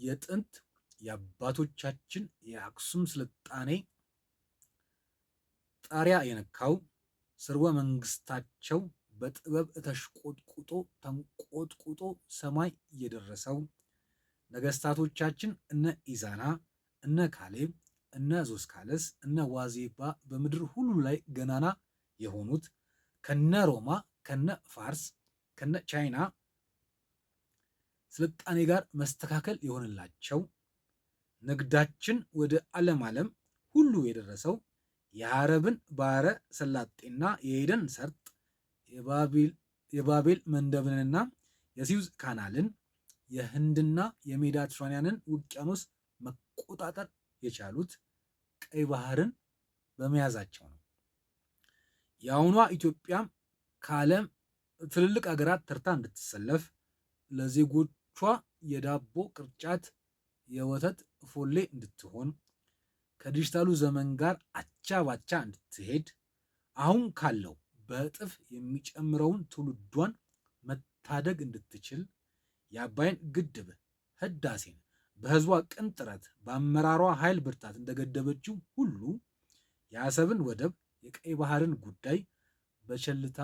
የጥንት የአባቶቻችን የአክሱም ስልጣኔ ጣሪያ የነካው ስርወ መንግስታቸው በጥበብ ተንቆጥቁጦ ሰማይ የደረሰው ነገስታቶቻችን እነ ኢዛና፣ እነ ካሌብ፣ እነ ዞስካለስ፣ እነ ዋዜባ በምድር ሁሉ ላይ ገናና የሆኑት ከነ ሮማ፣ ከነ ፋርስ፣ ከነ ቻይና ስልጣኔ ጋር መስተካከል የሆነላቸው ንግዳችን ወደ ዓለም ሁሉ የደረሰው የአረብን ባህረ ሰላጤና የኤደን ሰርጥ የባቤል መንደብንና የሲዩዝ ካናልን የህንድና የሜዲትራኒያንን ውቅያኖስ መቆጣጠር የቻሉት ቀይ ባህርን በመያዛቸው ነው። የአሁኗ ኢትዮጵያም ከዓለም ትልልቅ ሀገራት ተርታ እንድትሰለፍ ለዜጎቿ የዳቦ ቅርጫት የወተት ፎሌ እንድትሆን ከዲጂታሉ ዘመን ጋር አቻ ባቻ እንድትሄድ አሁን ካለው በእጥፍ የሚጨምረውን ትውልዷን መታደግ እንድትችል የአባይን ግድብ ህዳሴን በህዝቧ ቅን ጥረት በአመራሯ ኃይል ብርታት እንደገደበችው ሁሉ የአሰብን ወደብ የቀይ ባህርን ጉዳይ በቸልታ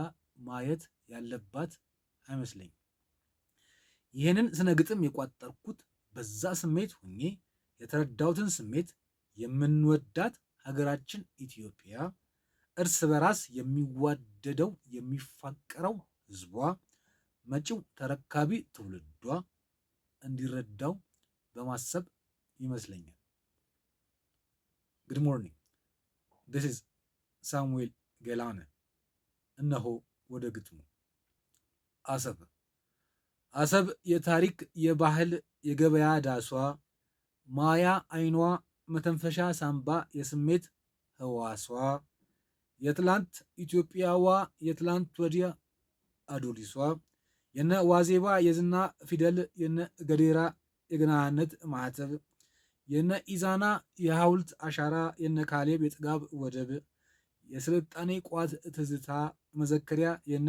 ማየት ያለባት አይመስለኝም። ይህንን ስነ ግጥም የቋጠርኩት በዛ ስሜት ሆኜ የተረዳሁትን ስሜት የምንወዳት ሀገራችን ኢትዮጵያ እርስ በራስ የሚዋደደው የሚፋቀረው ህዝቧ መጪው ተረካቢ ትውልዷ እንዲረዳው በማሰብ ይመስለኛል። ጉድ ሞርኒንግ this is ሳሙኤል ገላነ። እነሆ ወደ ግጥሙ። አሰብ የታሪክ የባህል የገበያ ዳሷ ማያ አይኗ መተንፈሻ ሳምባ የስሜት ህዋሷ የትላንት ኢትዮጵያዋ የትላንት ወዲያ አዶሊሷ የነ ዋዜባ የዝና ፊደል የነ ገዴራ የገናነት ማዕተብ የነ ኢዛና የሐውልት አሻራ የነ ካሌብ የጥጋብ ወደብ የስልጣኔ ቋት ትዝታ መዘከሪያ የነ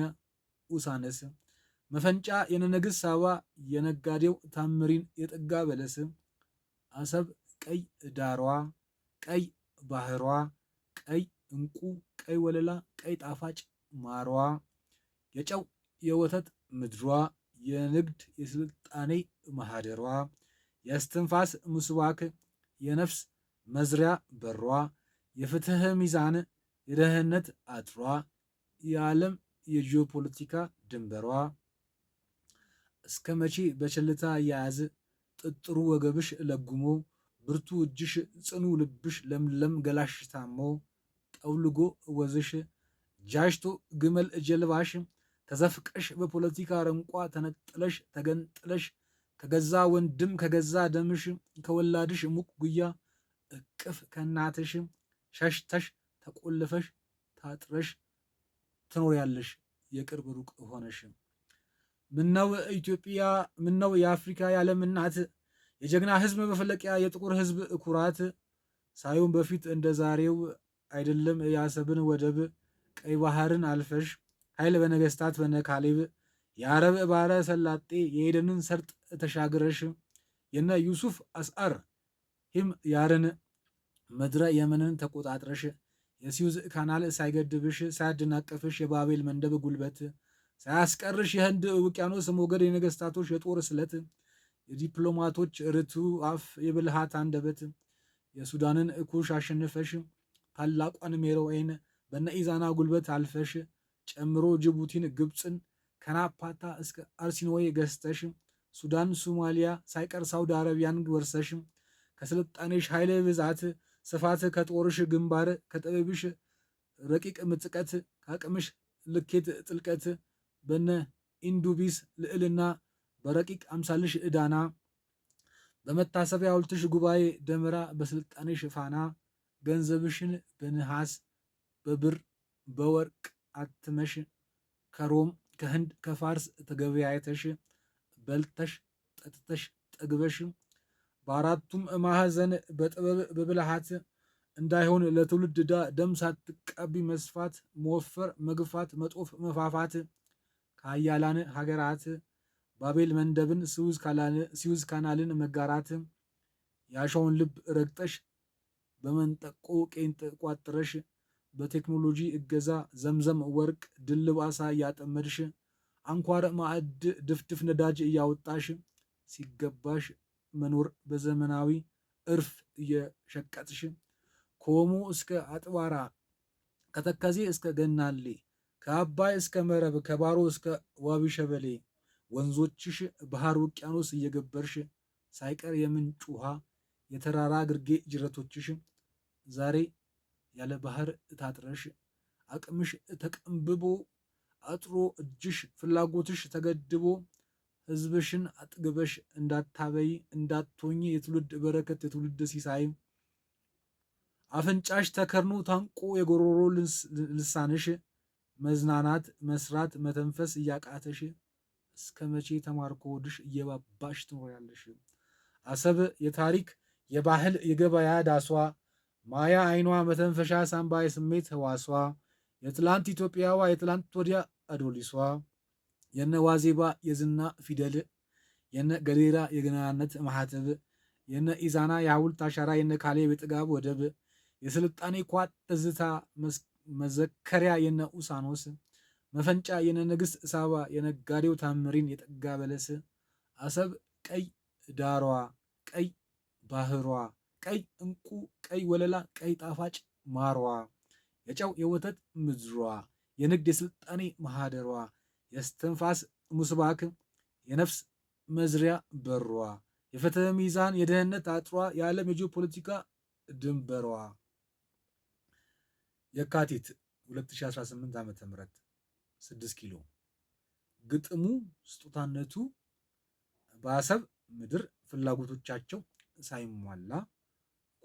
ኡሳነስ መፈንጫ የነ ንግሥት ሳባ የነጋዴው ታምሪን የጠጋ በለስ አሰብ ቀይ ዳሯ ቀይ ባህሯ ቀይ እንቁ ቀይ ወለላ ቀይ ጣፋጭ ማሯ የጨው የወተት ምድሯ የንግድ የስልጣኔ ማህደሯ የእስትንፋስ ምስባክ የነፍስ መዝሪያ በሯ የፍትህ ሚዛን የደህንነት አጥሯ የዓለም የጂኦፖለቲካ ድንበሯ እስከ መቼ በቸልታ ያያዝ ጥጥሩ ወገብሽ ለጉሞ ብርቱ እጅሽ ጽኑ ልብሽ ለምለም ገላሽ ታሞ ጠውልጎ ወዝሽ ጃሽቶ ግመል ጀልባሽ ተዘፍቀሽ በፖለቲካ ረንቋ ተነጥለሽ ተገንጥለሽ ከገዛ ወንድም ከገዛ ደምሽ ከወላድሽ ሙቅ ጉያ እቅፍ ከናትሽ ሸሽተሽ ተቆልፈሽ ታጥረሽ ትኖሪያለሽ የቅርብ ሩቅ ሆነሽ። ምነው ኢትዮጵያ ምነው የአፍሪካ የዓለም እናት የጀግና ህዝብ መፈለቂያ የጥቁር ህዝብ ኩራት ሳይሆን በፊት እንደ ዛሬው አይደለም የአሰብን ወደብ ቀይ ባህርን አልፈሽ ኃይል በነገስታት በነካሌብ የአረብ ባህረ ሰላጤ የኤደንን ሰርጥ ተሻግረሽ የነ ዩሱፍ አስአር ሂም ያርን ምድረ የመንን ተቆጣጥረሽ የሲዩዝ ካናል ሳይገድብሽ ሳያደናቀፍሽ የባቤል መንደብ ጉልበት ሳያስቀርሽ የህንድ ውቅያኖስ ሞገድ የነገስታቶች የጦር ስለት የዲፕሎማቶች ርቱ አፍ የብልሃት አንደበት የሱዳንን ኩሽ አሸንፈሽ ታላቋን ሜሮኤን በነ ኢዛና ጉልበት አልፈሽ ጨምሮ ጅቡቲን ግብፅን ከናፓታ እስከ አርሲኖዌ ገዝተሽ ሱዳን ሶማሊያ ሳይቀር ሳውዲ አረቢያን ወርሰሽ ከስልጣኔሽ ኃይል ብዛት ስፋት ከጦርሽ ግንባር ከጥበብሽ ረቂቅ ምጥቀት ከአቅምሽ ልኬት ጥልቀት በነ ኢንዱቢስ ልዕልና በረቂቅ አምሳልሽ ዕዳና በመታሰቢያ ሐውልትሽ ጉባኤ ደመራ በስልጣኔሽ ፋና ገንዘብሽን በነሐስ በብር በወርቅ አትመሽ ከሮም ከህንድ ከፋርስ ተገበያይተሽ በልተሽ ጠጥተሽ ጠግበሽ በአራቱም ማዕዘን በጥበብ በብልሃት እንዳይሆን ለትውልድ ደም ሳትቀቢ መስፋት መወፈር መግፋት መጦፍ መፋፋት ከአያላን ሀገራት ባቤል መንደብን ስዊዝ ካናልን መጋራት የአሸዋውን ልብ ረግጠሽ በመንጠቆ ቄንጥ ቋጥረሽ በቴክኖሎጂ እገዛ ዘምዘም ወርቅ ድልብ አሳ እያጠመድሽ አንኳር ማዕድ ድፍድፍ ነዳጅ እያወጣሽ ሲገባሽ መኖር በዘመናዊ እርፍ እየሸቀጥሽ ከኦሞ እስከ አጥባራ ከተከዜ እስከ ገናሌ ከአባይ እስከ መረብ ከባሮ እስከ ዋቢ ሸበሌ ወንዞችሽ ባህር ውቅያኖስ እየገበርሽ ሳይቀር የምንጭ ውሃ የተራራ ግርጌ ጅረቶችሽ ዛሬ ያለ ባህር ታጥረሽ አቅምሽ ተቀንብቦ አጥሮ እጅሽ ፍላጎትሽ ተገድቦ ህዝብሽን አጥግበሽ እንዳታበይ እንዳትሆኝ የትውልድ በረከት የትውልድ ሲሳይ አፍንጫሽ ተከርኖ ታንቆ የጎሮሮ ልሳንሽ መዝናናት መስራት መተንፈስ እያቃተሽ እስከ መቼ ተማርኮ ሆድሽ እየባባሽ ትኖሪያለሽ? አሰብ የታሪክ የባህል የገበያ ዳሷ ማያ አይኗ መተንፈሻ ሳምባ የስሜት ህዋሷ የትላንት ኢትዮጵያዋ የትላንት ወዲያ አዶሊሷ የነ ዋዜባ የዝና ፊደል የነ ገሌራ የገናናነት ማህተብ የነ ኢዛና የሐውልት አሻራ የነ ካሌብ የጥጋብ ወደብ የስልጣኔ ኳት ትዝታ መዘከሪያ የነ ኡሳኖስ መፈንጫ የነ ንግሥት ሳባ የነጋዴው ታምሪን የጠጋ በለስ አሰብ ቀይ ዳሯ ቀይ ባህሯ ቀይ እንቁ ቀይ ወለላ ቀይ ጣፋጭ ማሯ የጨው የወተት ምድሯ የንግድ የስልጣኔ ማህደሯ የስትንፋስ ሙስባክ የነፍስ መዝሪያ በሯ የፍትህ ሚዛን የደህንነት አጥሯ የዓለም የጂኦፖለቲካ ድንበሯ የካቲት 2018 ዓ.ም 6 ኪሎ ግጥሙ ስጦታነቱ በአሰብ ምድር ፍላጎቶቻቸው ሳይሟላ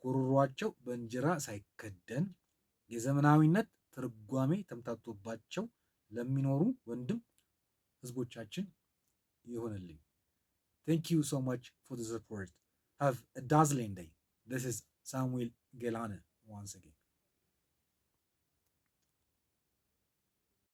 ጉሮሯቸው በእንጀራ ሳይከደን የዘመናዊነት ትርጓሜ ተምታቶባቸው ለሚኖሩ ወንድም ህዝቦቻችን ይሆንልኝ። Thank you so much for the support. Have a dazzling day. This is Samuel Gelane once again.